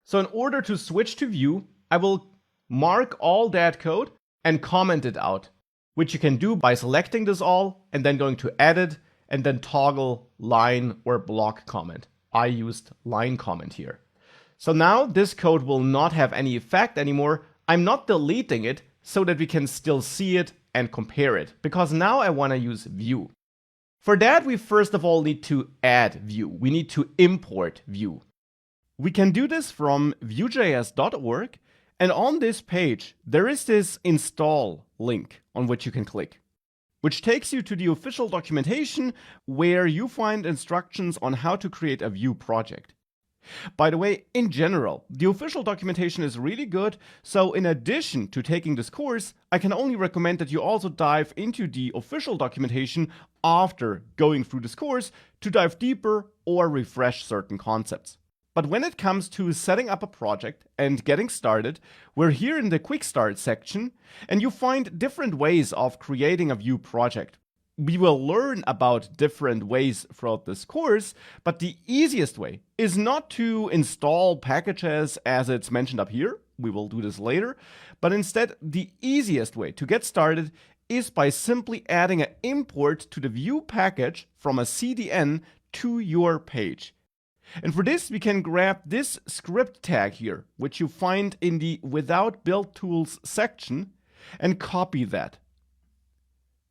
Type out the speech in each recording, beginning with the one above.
So in order to switch to Vue, I will mark all that code and comment it out, which you can do by selecting this all and then going to edit and then toggle line or block comment. I used line comment here. So now this code will not have any effect anymore. I'm not deleting it so that we can still see it and compare it, because now I want to use Vue. For that, we first of all need to add Vue. We need to import Vue. We can do this from Vue.js.org, and on this page, there is this install link on which you can click, which takes you to the official documentation where you find instructions on how to create a Vue project. By the way, in general, the official documentation is really good, so in addition to taking this course, I can only recommend that you also dive into the official documentation after going through this course to dive deeper or refresh certain concepts. But when it comes to setting up a project and getting started, we're here in the Quick Start section, and you find different ways of creating a Vue project. We will learn about different ways throughout this course, but the easiest way is not to install packages as it's mentioned up here. We will do this later. But instead, the easiest way to get started is by simply adding an import to the Vue package from a CDN to your page. And for this, we can grab this script tag here, which you find in the Without Build Tools section, and copy that.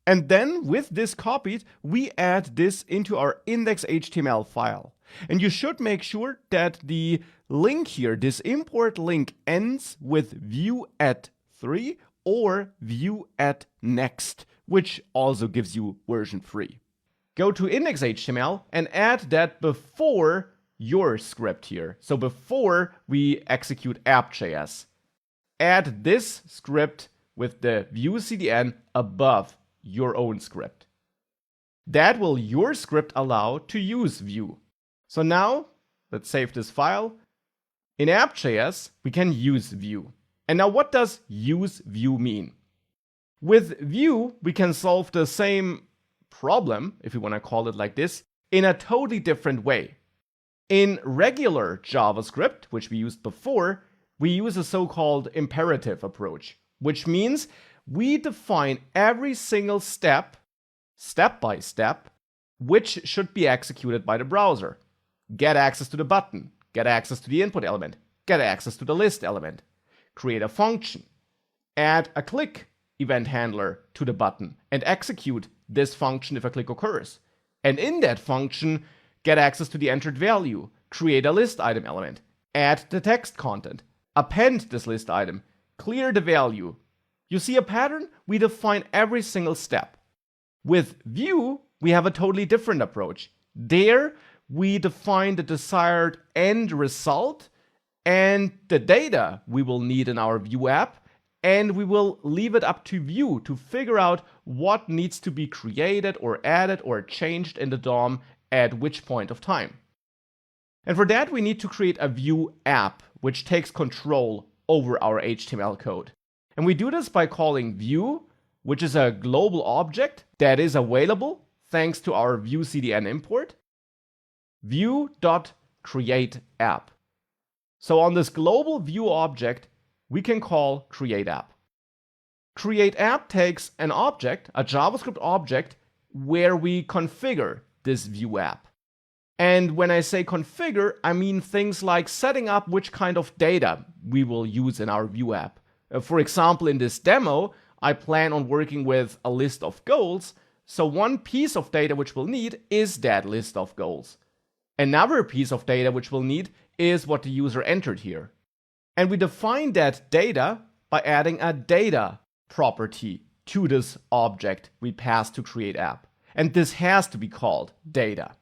And then with this copied, we add this into our index.html file. And you should make sure that the link here, this import link, ends with Vue at 3 or Vue at next, which also gives you version 3. Go to index.html and add that before your script here. So before we execute app.js, add this script with the Vue CDN above your own script. That will your script allow to use Vue. So now, let's save this file. In app.js, we can use Vue. And now what does use Vue mean? With Vue, we can solve the same problem, if you want to call it like this, in a totally different way. In regular JavaScript, which we used before, we use a so-called imperative approach, which means we define every single step by step, which should be executed by the browser. Get access to the button, get access to the input element, get access to the list element, create a function, add a click event handler to the button, and execute this function if a click occurs. And in that function, get access to the entered value, create a list item element, add the text content, append this list item, clear the value. You see a pattern? We define every single step. With Vue, we have a totally different approach. There, we define the desired end result and the data we will need in our Vue app, and we will leave it up to Vue to figure out what needs to be created or added or changed in the DOM at which point of time. And for that, we need to create a Vue app, which takes control over our HTML code. And we do this by calling Vue, which is a global object that is available thanks to our Vue CDN import, Vue.createApp. So on this global Vue object, we can call createApp. CreateApp takes an object, a JavaScript object, where we configure this Vue app. And when I say configure, I mean things like setting up which kind of data we will use in our Vue app. For example, in this demo, I plan on working with a list of goals, so one piece of data which we'll need is that list of goals. Another piece of data which we'll need is what the user entered here. And we define that data by adding a data property to this object we pass to createApp. And this has to be called data.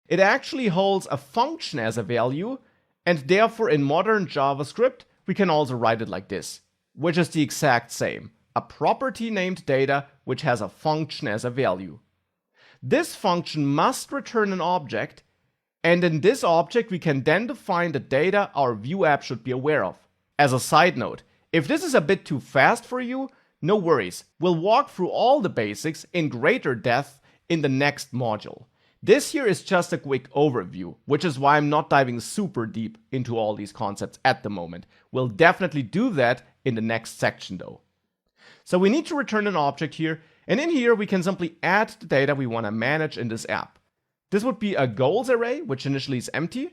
It actually holds a function as a value, and therefore in modern JavaScript, we can also write it like this, which is the exact same. A property named data, which has a function as a value. This function must return an object, and in this object, we can then define the data our Vue app should be aware of. As a side note, if this is a bit too fast for you, no worries. We'll walk through all the basics in greater depth in the next module. This here is just a quick overview, which is why I'm not diving super deep into all these concepts at the moment. We'll definitely do that in the next section though. So we need to return an object here, and in here we can simply add the data we want to manage in this app. This would be a goals array, which initially is empty,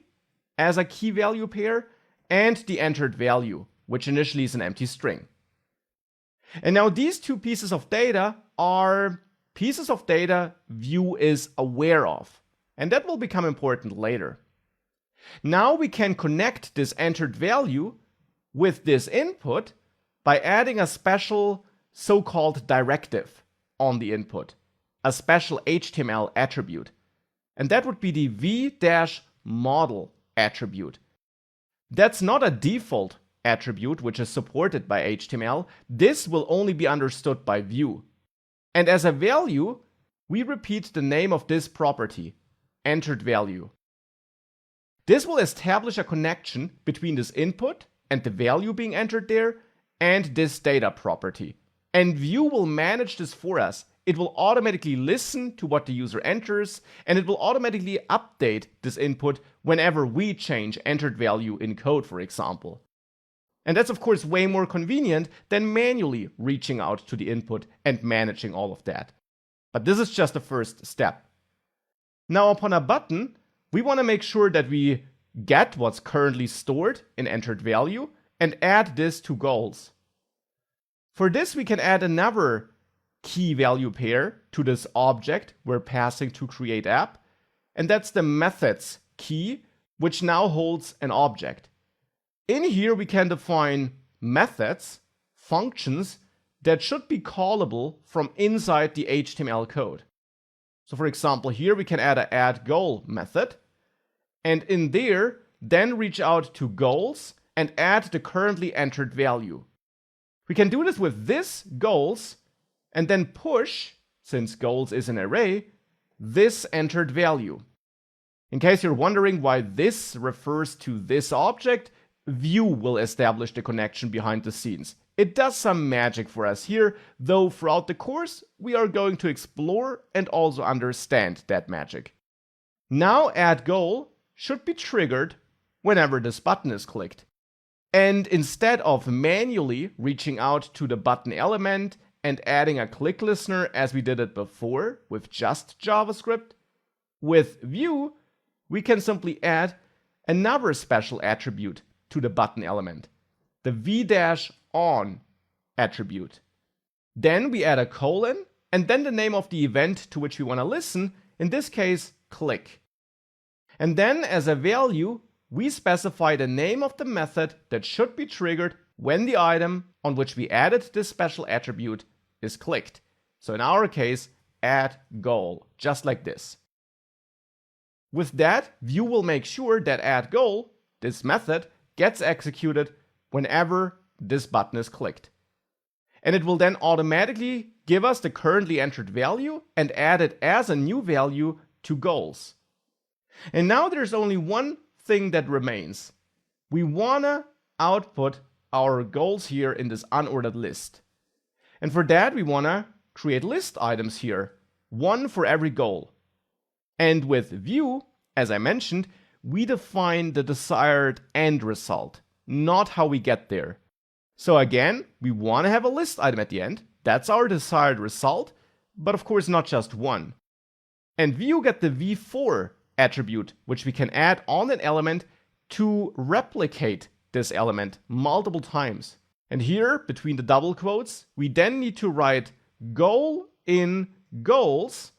as a key value pair, and the entered value, which initially is an empty string. And now these two pieces of data are pieces of data Vue is aware of, and that will become important later. Now we can connect this entered value with this input by adding a special so-called directive on the input, a special HTML attribute. And that would be the v-model attribute. That's not a default attribute which is supported by HTML. This will only be understood by Vue. And as a value, we repeat the name of this property, entered value. This will establish a connection between this input and the value being entered there and this data property. And Vue will manage this for us. It will automatically listen to what the user enters, and it will automatically update this input whenever we change entered value in code, for example. And that's of course way more convenient than manually reaching out to the input and managing all of that. But this is just the first step. Now upon a button, we want to make sure that we get what's currently stored in entered value and add this to goals. For this, we can add another key value pair to this object we're passing to create app, and that's the methods key, which now holds an object. In here, we can define methods, functions that should be callable from inside the HTML code. So for example, here we can add an add goal method, and in there, then reach out to goals and add the currently entered value. We can do this with this goals and then push, since goals is an array, this entered value. In case you're wondering why this refers to this object, Vue will establish the connection behind the scenes. It does some magic for us here, though throughout the course we are going to explore and also understand that magic. Now add goal should be triggered whenever this button is clicked. And instead of manually reaching out to the button element and adding a click listener as we did it before with just JavaScript, with Vue we can simply add another special attribute to the button element, the v-on attribute. Then we add a colon and then the name of the event to which we want to listen, in this case click. And then as a value, we specify the name of the method that should be triggered when the item on which we added this special attribute is clicked. So in our case, add goal, just like this. With that, Vue will make sure that add goal, this method, gets executed whenever this button is clicked. And it will then automatically give us the currently entered value and add it as a new value to goals. And now there's only one thing that remains. We wanna output our goals here in this unordered list. And for that, we wanna create list items here, one for every goal. And with Vue, as I mentioned, we define the desired end result, not how we get there. So again, we wanna have a list item at the end. That's our desired result, but of course not just one. And Vue get the v-for attribute, which we can add on an element to replicate this element multiple times. And here, between the double quotes, we then need to write goal in goals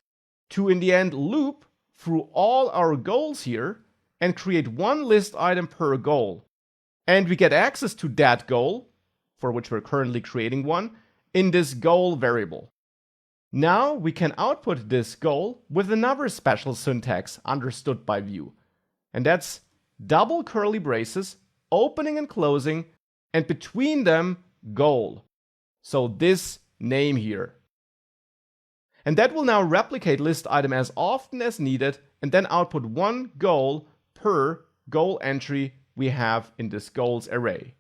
to in the end loop through all our goals here and create one list item per goal. And we get access to that goal, for which we're currently creating one, in this goal variable. Now we can output this goal with another special syntax understood by Vue. And that's double curly braces, opening and closing, and between them, goal. So this name here. And that will now replicate list item as often as needed and then output one goal per goal entry we have in this goals array.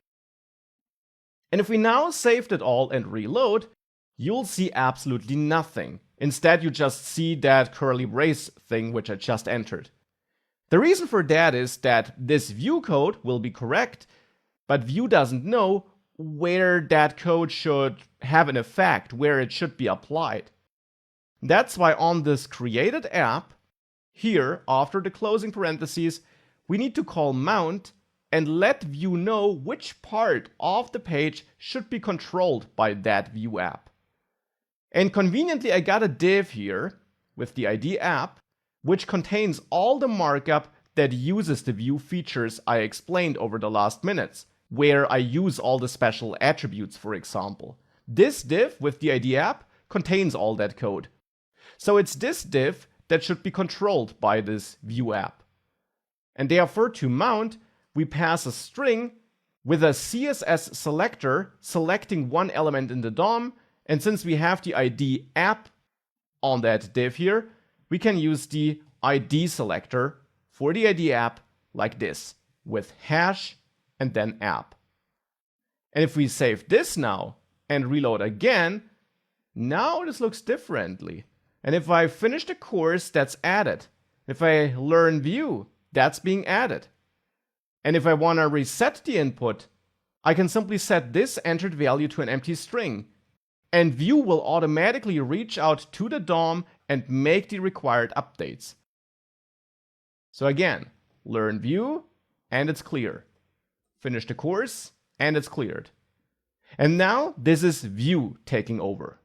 And if we now saved it all and reload, you'll see absolutely nothing. Instead, you just see that curly brace thing which I just entered. The reason for that is that this Vue code will be correct, but Vue doesn't know where that code should have an effect, where it should be applied. That's why on this created app, here, after the closing parentheses, we need to call mount and let Vue know which part of the page should be controlled by that Vue app. And conveniently, I got a div here with the ID app, which contains all the markup that uses the Vue features I explained over the last minutes, where I use all the special attributes, for example. This div with the ID app contains all that code. So it's this div that should be controlled by this Vue app. And therefore, to mount, we pass a string with a CSS selector selecting one element in the DOM. And since we have the ID app on that div here, we can use the ID selector for the ID app like this, with hash and then app. And if we save this now and reload again, now this looks differently. And if I finish the course, that's added. If I learn Vue, that's being added. And if I want to reset the input, I can simply set this entered value to an empty string. And Vue will automatically reach out to the DOM and make the required updates. So again, learn Vue, and it's clear. Finish the course, and it's cleared. And now this is Vue taking over.